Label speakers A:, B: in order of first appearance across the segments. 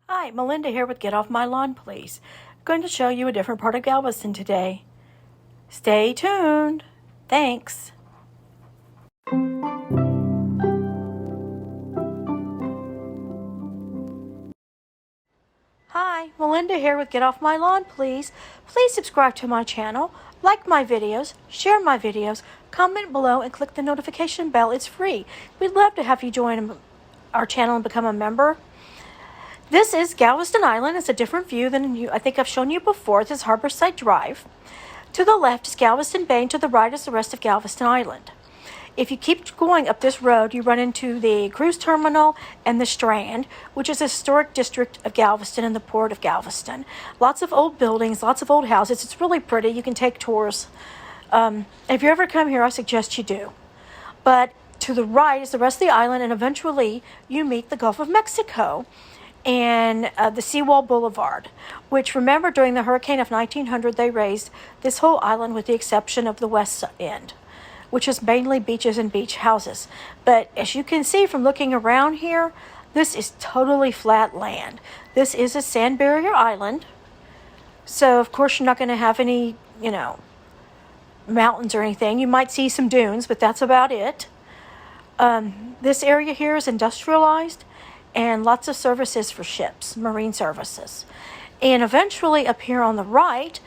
A: Hi, Melinda here with Get Off My Lawn Please. I'm going to show you a different part of Galveston today. Stay tuned. Thanks. Hi, Melinda here with Get Off My Lawn Please. Please subscribe to my channel, like my videos, share my videos, comment below, and click the notification bell. It's free. We'd love to have you join our channel and become a member. This is Galveston Island. It's a different view than I think I've shown you before. This is Harborside Drive. To the left is Galveston Bay, and to the right is the rest of Galveston Island. If you keep going up this road, you run into the cruise terminal and the Strand, which is a historic district of Galveston and the port of Galveston. Lots of old buildings, lots of old houses. It's really pretty. You can take tours. If you ever come here, I suggest you do. But to the right is the rest of the island, and eventually you meet the Gulf of Mexico and the Seawolf Boulevard, which, remember, during the hurricane of 1900, they raised this whole island with the exception of the west end, which is mainly beaches and beach houses. But as you can see from looking around here, this is totally flat land. This is a sand barrier island. So, of course, you're not going to have any, mountains or anything. You might see some dunes, but that's about it. This area here is industrialized, and lots of services for ships, marine services. And eventually up here on the right,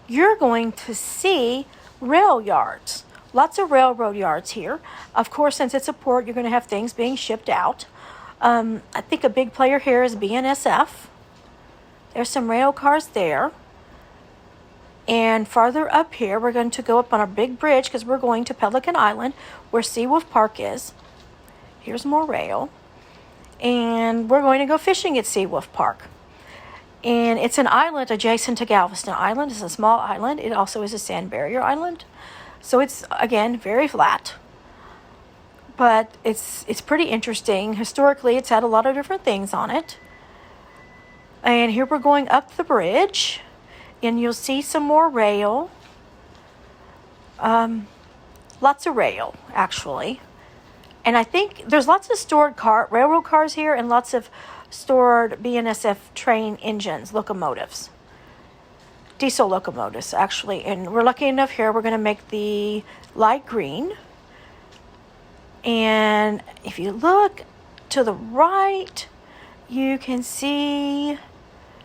A: you're going to see rail yards. Lots of railroad yards here. Of course, since it's a port, you're going to have things being shipped out. I think a big player here is BNSF. There's some rail cars there. And farther up here, we're going to go up on a big bridge because we're going to Pelican Island, where Seawolf Park is. Here's more rail. And we're going to go fishing at Seawolf Park. And it's an island adjacent to Galveston Island. It's a small island. It also is a sand barrier island. So it's, again, very flat. But it's pretty interesting. Historically, it's had a lot of different things on it. And here we're going up the bridge. And you'll see some more rail. Lots of rail, actually. And I think there's lots of stored railroad cars here and lots of stored BNSF train engines, locomotives. Diesel locomotives, actually. And we're lucky enough here, we're going to make the light green. And if you look to the right, you can see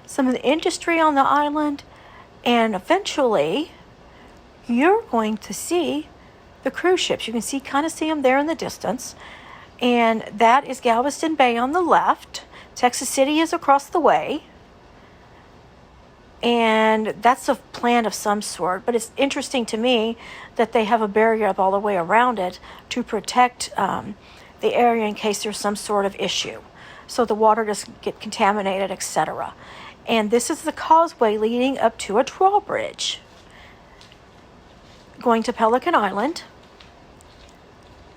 A: some of the industry on the island. And eventually, you're going to see the cruise ships. You can kind of see them there in the distance. And that is Galveston Bay on the left. Texas City is across the way. And that's a plant of some sort. But it's interesting to me that they have a barrier up all the way around it to protect the area in case there's some sort of issue. So the water doesn't get contaminated, etc. And this is the causeway leading up to a drawbridge going to Pelican Island.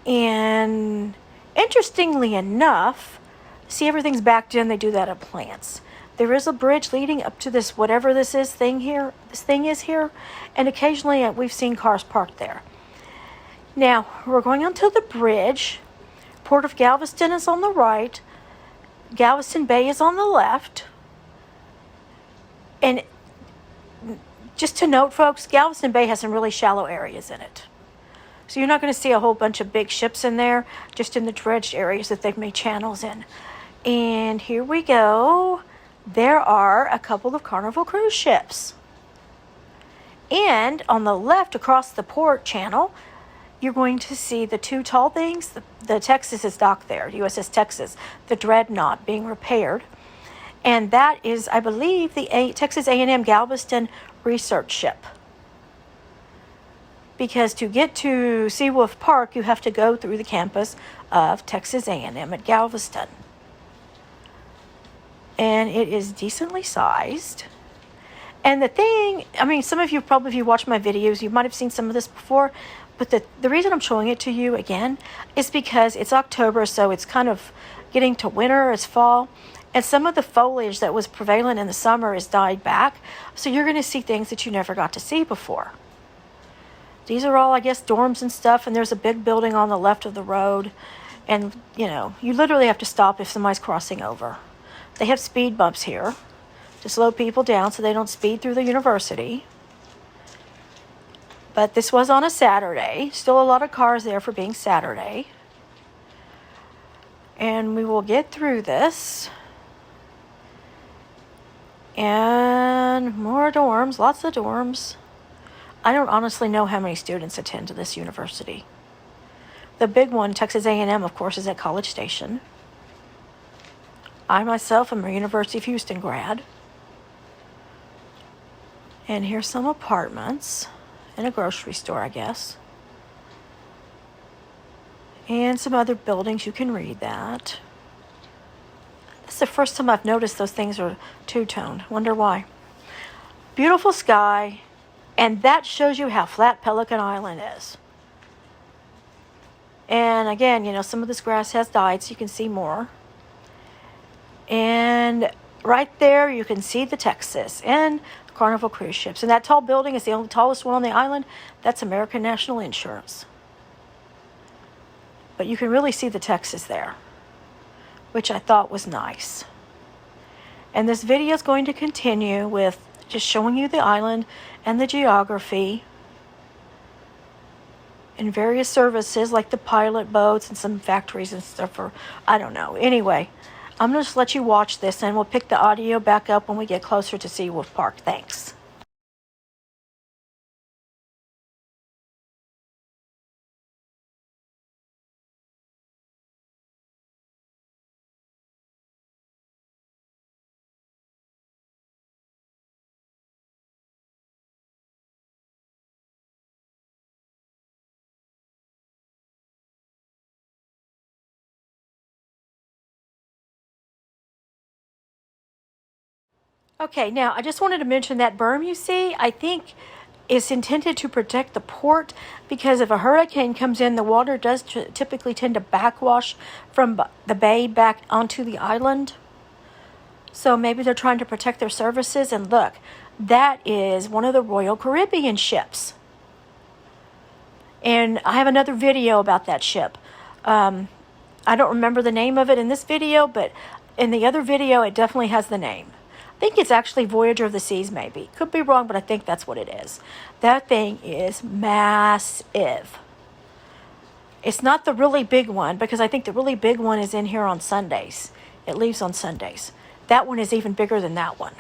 A: And interestingly enough, see, everything's backed in. They do that at plants. There is a bridge leading up to this, whatever this thing is here. And occasionally we've seen cars parked there. Now, we're going onto the bridge. Port of Galveston is on the right. Galveston Bay is on the left. And just to note, folks, Galveston Bay has some really shallow areas in it. So you're not going to see a whole bunch of big ships in there, just in the dredged areas that they've made channels in. And here we go. There are a couple of Carnival cruise ships. And on the left, across the port channel, you're going to see the two tall things. The Texas is docked there, USS Texas, the Dreadnought being repaired. And that is, I believe, the Texas A&M Galveston research ship. Because to get to Seawolf Park, you have to go through the campus of Texas A&M at Galveston. And it is decently sized. And the thing, some of you probably, if you watch my videos, you might have seen some of this before. But the reason I'm showing it to you again is because it's October, so it's kind of getting to winter, it's fall. And some of the foliage that was prevalent in the summer has died back. So you're going to see things that you never got to see before. These are all, I guess, dorms and stuff. And there's a big building on the left of the road. And, you literally have to stop if somebody's crossing over. They have speed bumps here to slow people down so they don't speed through the university. But this was on a Saturday. Still a lot of cars there for being Saturday. And we will get through this. And more dorms, lots of dorms. I don't honestly know how many students attend to this university. The big one, Texas A&M, of course, is at College Station. I myself am a University of Houston grad. And here's some apartments and a grocery store, I guess. And some other buildings, you can read that. This is the first time I've noticed those things are two-toned. Wonder why. Beautiful sky, and that shows you how flat Pelican Island is. And again, you know, some of this grass has died, so you can see more. And right there, you can see the Texas and the Carnival cruise ships. And that tall building is the only tallest one on the island. That's American National Insurance. But you can really see the Texas there, which I thought was nice. And this video is going to continue with just showing you the island and the geography and various services like the pilot boats and some factories and stuff, or I don't know. Anyway, I'm going to just let you watch this, and we'll pick the audio back up when we get closer to Seawolf Park. Thanks. Okay, now I just wanted to mention that berm you see, I think is intended to protect the port, because if a hurricane comes in, the water does typically tend to backwash from the bay back onto the island. So maybe they're trying to protect their services. And look, that is one of the Royal Caribbean ships. And I have another video about that ship. I don't remember the name of it in this video, but in the other video, it definitely has the name. I think it's actually Voyager of the Seas, maybe. Could be wrong, but I think that's what it is. That thing is massive. It's not the really big one, because I think the really big one is in here on Sundays. It leaves on Sundays. That one is even bigger than that one.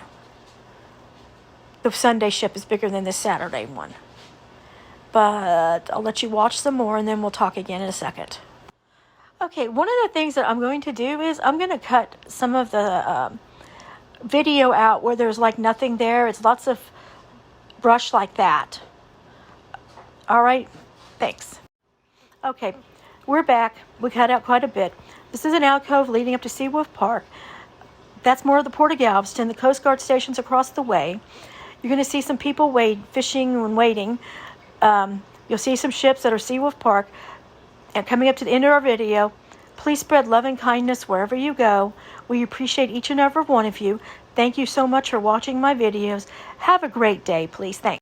A: The Sunday ship is bigger than this Saturday one. But I'll let you watch some more, and then we'll talk again in a second. Okay, one of the things that I'm going to do is I'm going to cut some of the video out where there's like nothing there. It's lots of brush like that. All right, thanks. Okay, we're back. We cut out quite a bit. This is an alcove leading up to Seawolf Park. That's more of the Port of Galveston. The Coast Guard station's across the way. You're going to see some people fishing and waiting. You'll see some ships that are Seawolf Park. And coming up to the end of our video, please spread love and kindness wherever you go. We appreciate each and every one of you. Thank you so much for watching my videos. Have a great day, please. Thanks.